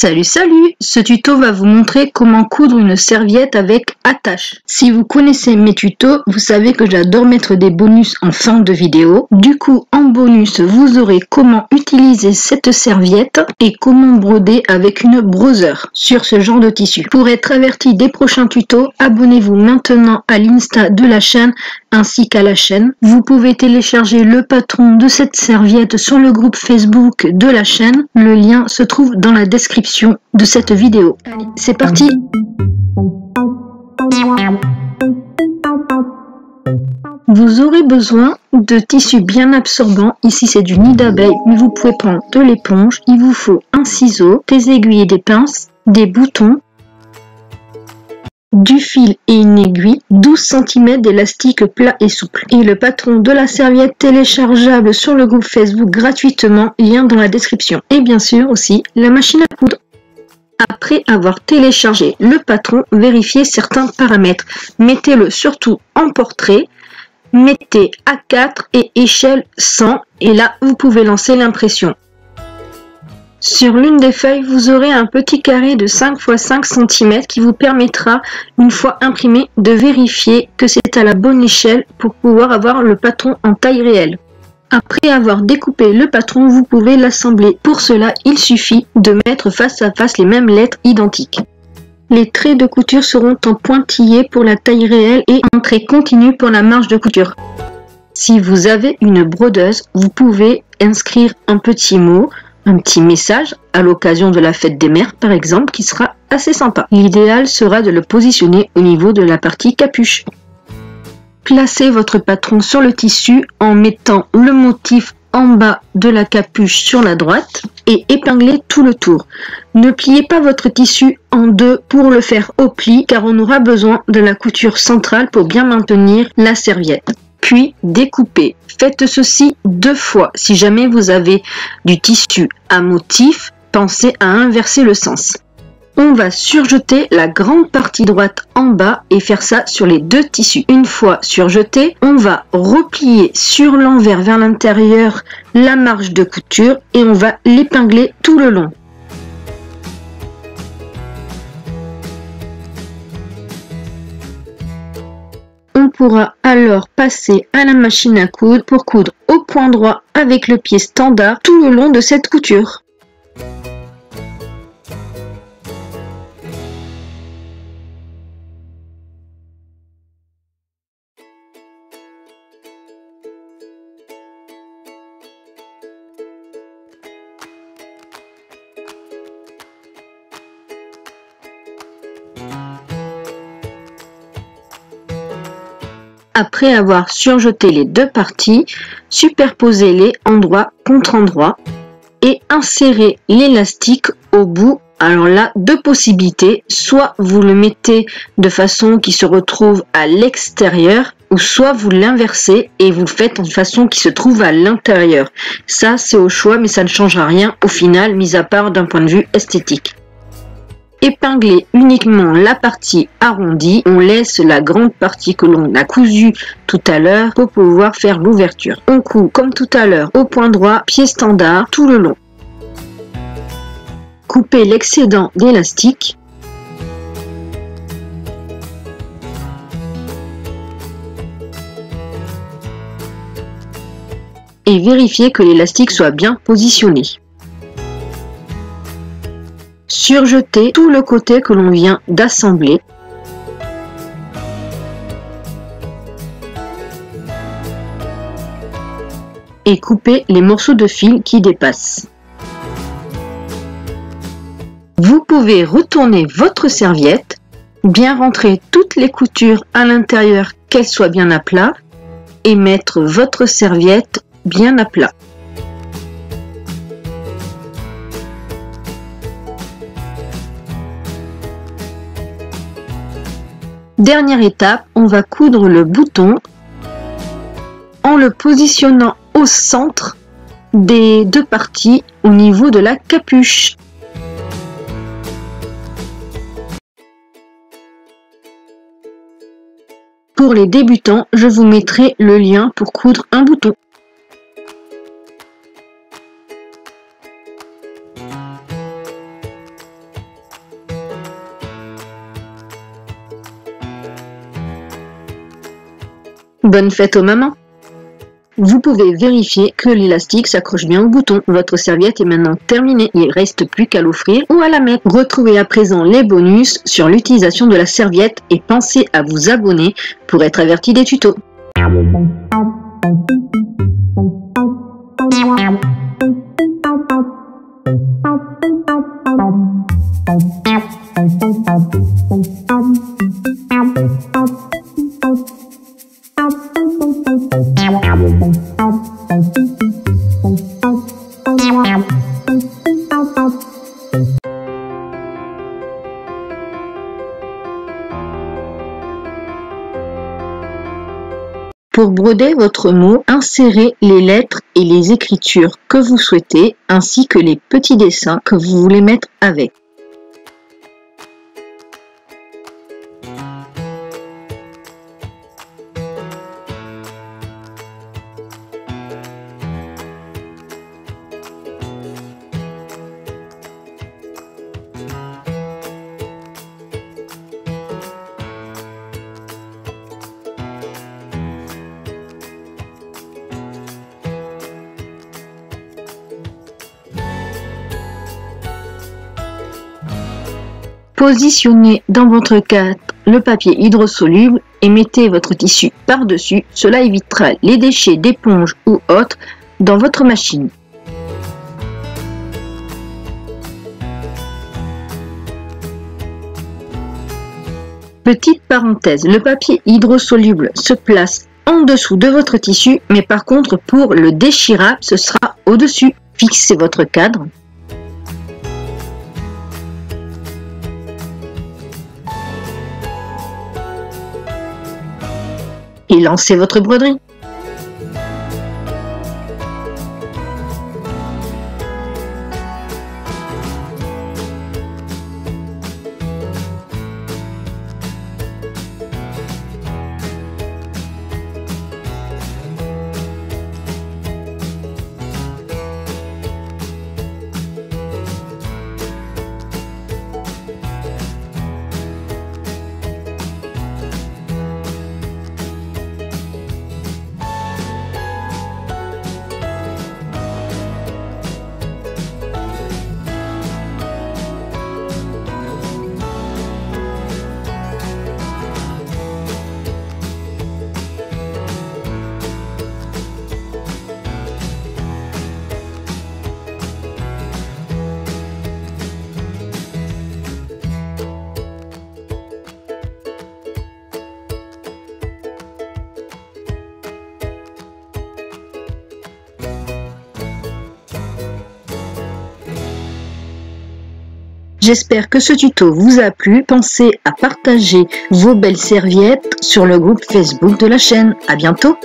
Salut salut! Ce tuto va vous montrer comment coudre une serviette avec attache. Si vous connaissez mes tutos, vous savez que j'adore mettre des bonus en fin de vidéo. Du coup, en bonus, vous aurez comment utiliser cette serviette et comment broder avec une brodeuse sur ce genre de tissu. Pour être averti des prochains tutos, abonnez-vous maintenant à l'Insta de la chaîne ainsi qu'à la chaîne. Vous pouvez télécharger le patron de cette serviette sur le groupe Facebook de la chaîne. Le lien se trouve dans la description de cette vidéo. Allez, c'est parti! Vous aurez besoin de tissu bien absorbant. Ici c'est du nid d'abeille, mais vous pouvez prendre de l'éponge. Il vous faut un ciseau, des aiguilles et des pinces, des boutons, du fil et une aiguille, 12 cm d'élastique plat et souple. Et le patron de la serviette téléchargeable sur le groupe Facebook gratuitement, lien dans la description. Et bien sûr aussi la machine à coudre. Après avoir téléchargé le patron, vérifiez certains paramètres. Mettez-le surtout en portrait, mettez A4 et échelle 100 et là vous pouvez lancer l'impression. Sur l'une des feuilles, vous aurez un petit carré de 5 x 5 cm qui vous permettra, une fois imprimé, de vérifier que c'est à la bonne échelle pour pouvoir avoir le patron en taille réelle. Après avoir découpé le patron, vous pouvez l'assembler. Pour cela, il suffit de mettre face à face les mêmes lettres identiques. Les traits de couture seront en pointillés pour la taille réelle et en trait continu pour la marge de couture. Si vous avez une brodeuse, vous pouvez inscrire un petit mot, un petit message à l'occasion de la fête des mères par exemple, qui sera assez sympa. L'idéal sera de le positionner au niveau de la partie capuche. Placez votre patron sur le tissu en mettant le motif en bas de la capuche sur la droite et épinglez tout le tour. Ne pliez pas votre tissu en deux pour le faire au pli car on aura besoin de la couture centrale pour bien maintenir la serviette. Puis découpez. Faites ceci 2 fois. Si jamais vous avez du tissu à motif, pensez à inverser le sens. On va surjeter la grande partie droite en bas et faire ça sur les 2 tissus. Une fois surjeté, on va replier sur l'envers vers l'intérieur la marge de couture et on va l'épingler tout le long. On pourra alors passer à la machine à coudre pour coudre au point droit avec le pied standard tout le long de cette couture. Après avoir surjeté les 2 parties, superposez-les endroit contre endroit et insérez l'élastique au bout. Alors là, 2 possibilités, soit vous le mettez de façon qui se retrouve à l'extérieur, ou soit vous l'inversez et vous le faites de façon qui se trouve à l'intérieur. Ça, c'est au choix, mais ça ne changera rien au final, mis à part d'un point de vue esthétique. Épinglez uniquement la partie arrondie, on laisse la grande partie que l'on a cousue tout à l'heure pour pouvoir faire l'ouverture. On coud comme tout à l'heure au point droit, pied standard tout le long. Coupez l'excédent d'élastique. Et vérifiez que l'élastique soit bien positionné. Surjetez tout le côté que l'on vient d'assembler. Et coupez les morceaux de fil qui dépassent. Vous pouvez retourner votre serviette, bien rentrer toutes les coutures à l'intérieur, qu'elles soient bien à plat, et mettre votre serviette bien à plat. Dernière étape, on va coudre le bouton en le positionnant au centre des 2 parties au niveau de la capuche. Pour les débutants, je vous mettrai le lien pour coudre un bouton. Bonne fête aux mamans! Vous pouvez vérifier que l'élastique s'accroche bien au bouton. Votre serviette est maintenant terminée. Il ne reste plus qu'à l'offrir ou à la mettre. Retrouvez à présent les bonus sur l'utilisation de la serviette et pensez à vous abonner pour être averti des tutos. Pour broder votre mot, insérez les lettres et les écritures que vous souhaitez, ainsi que les petits dessins que vous voulez mettre avec. Positionnez dans votre cadre le papier hydrosoluble et mettez votre tissu par-dessus. Cela évitera les déchets d'éponge ou autres dans votre machine. Petite parenthèse, le papier hydrosoluble se place en dessous de votre tissu, mais par contre pour le déchirable, ce sera au-dessus. Fixez votre cadre. Et lancez votre broderie. J'espère que ce tuto vous a plu. Pensez à partager vos belles serviettes sur le groupe Facebook de la chaîne. À bientôt!